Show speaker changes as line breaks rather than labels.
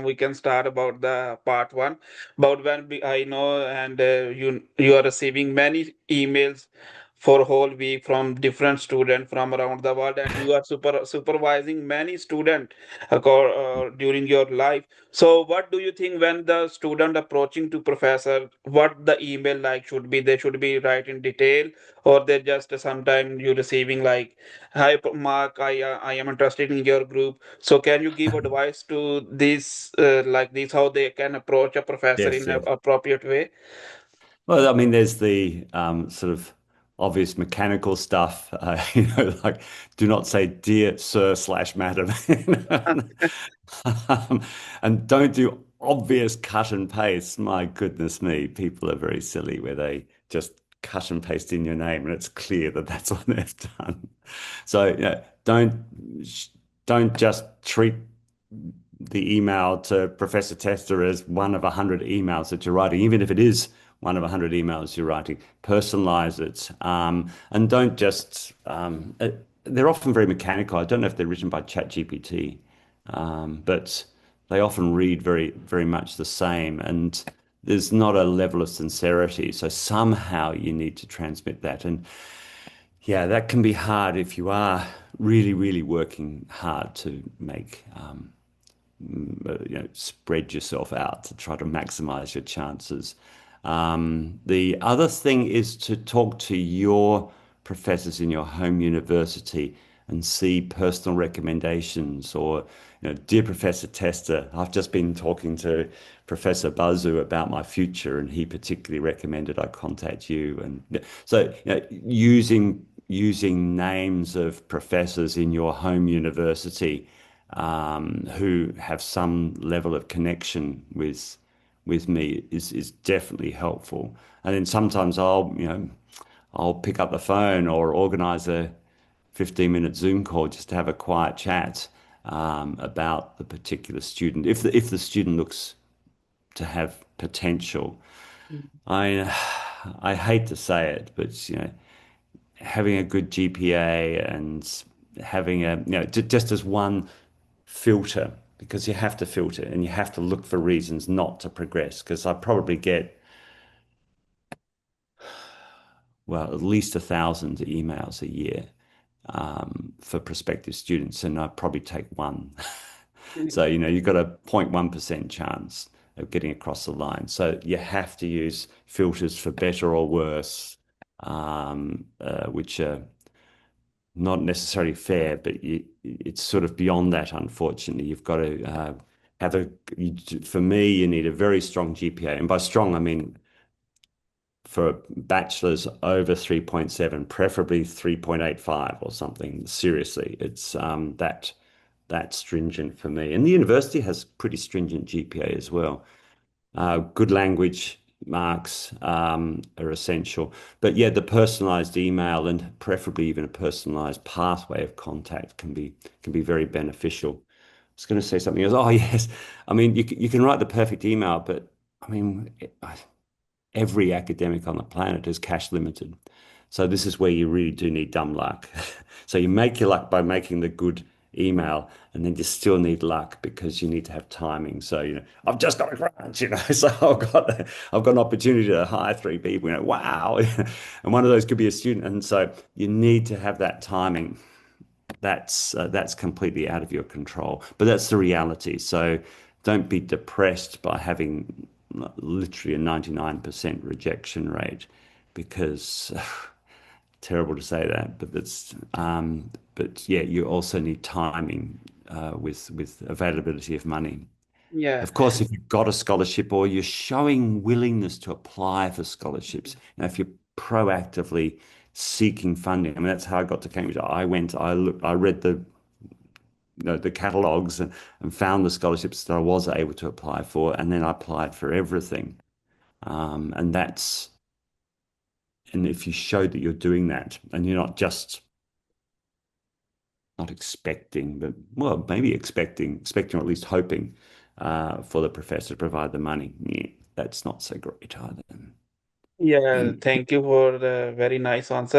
we can start about the part one. About I know, and you are receiving many emails for whole week from different students from around the world, and you are supervising many students during your life. So, what do you think when the student approaching to professor, what the email like should be? They should be write in detail, or they just sometime you receiving like, "Hi, Mark, I am interested in your group." So, can you give advice to this like this how they can approach a professor
Yes,
in an
yes.
appropriate way?
Well, I mean, there's the sort of obvious mechanical stuff, like do not say dear sir slash madam. And don't do obvious cut and paste. My goodness me, people are very silly where they just cut and paste in your name and it's clear that that's what they've done. So, don't just treat the email to Professor Tester as one of 100 emails that you're writing, even if it is one of 100 emails you're writing. Personalize it, and don't just. They're often very mechanical. I don't know if they're written by ChatGPT, but they often read very, very much the same, and there's not a level of sincerity. So somehow you need to transmit that, and yeah, that can be hard if you are really, really working hard to make spread yourself out to try to maximize your chances. The other thing is to talk to your professors in your home university and see personal recommendations or, dear Professor Tester, I've just been talking to Professor Bazu about my future and he particularly recommended I contact you. And so, using names of professors in your home university who have some level of connection with me is definitely helpful. And then sometimes I'll pick up the phone or organize a 15-minute Zoom call just to have a quiet chat about the particular student. If the student looks to have potential, I hate to say it, but having a good GPA and having just as one filter, because you have to filter and you have to look for reasons not to progress. Because I probably get, well, at least 1,000 emails a year for prospective students, and I probably take one. So, you've got a 0.1% chance of getting across the line. So you have to use filters for better or worse, which are not necessarily fair, but it's sort of beyond that, unfortunately. You've got to for me, you need a very strong GPA. And by strong, I mean for a bachelor's over 3.7, preferably 3.85 or something. Seriously, it's that stringent for me. And the university has pretty stringent GPA as well. Good language marks are essential. But yeah, the personalized email and preferably even a personalized pathway of contact can be very beneficial. I was going to say something else. Oh, yes. I mean, you can write the perfect email, but I mean, every academic on the planet is cash limited. So this is where you really do need dumb luck. So you make your luck by making the good email, and then you still need luck because you need to have timing. So, I've just got a grant, so I've got an opportunity to hire 3 people, wow. And one of those could be a student. And so you need to have that timing. That's completely out of your control, but that's the reality. So don't be depressed by having literally a 99% rejection rate, because terrible to say that, but yeah, you also need timing with availability of money.
Yeah.
Of course, if you've got a scholarship or you're showing willingness to apply for scholarships, if you're proactively seeking funding, I mean, that's how I got to Cambridge. I read the catalogs and found the scholarships that I was able to apply for, and then I applied for everything. And if you show that you're doing that and you're not just not expecting, but well, maybe expecting or at least hoping for the professor to provide the money, yeah, that's not so great either.
Yeah, thank you for the very nice answer.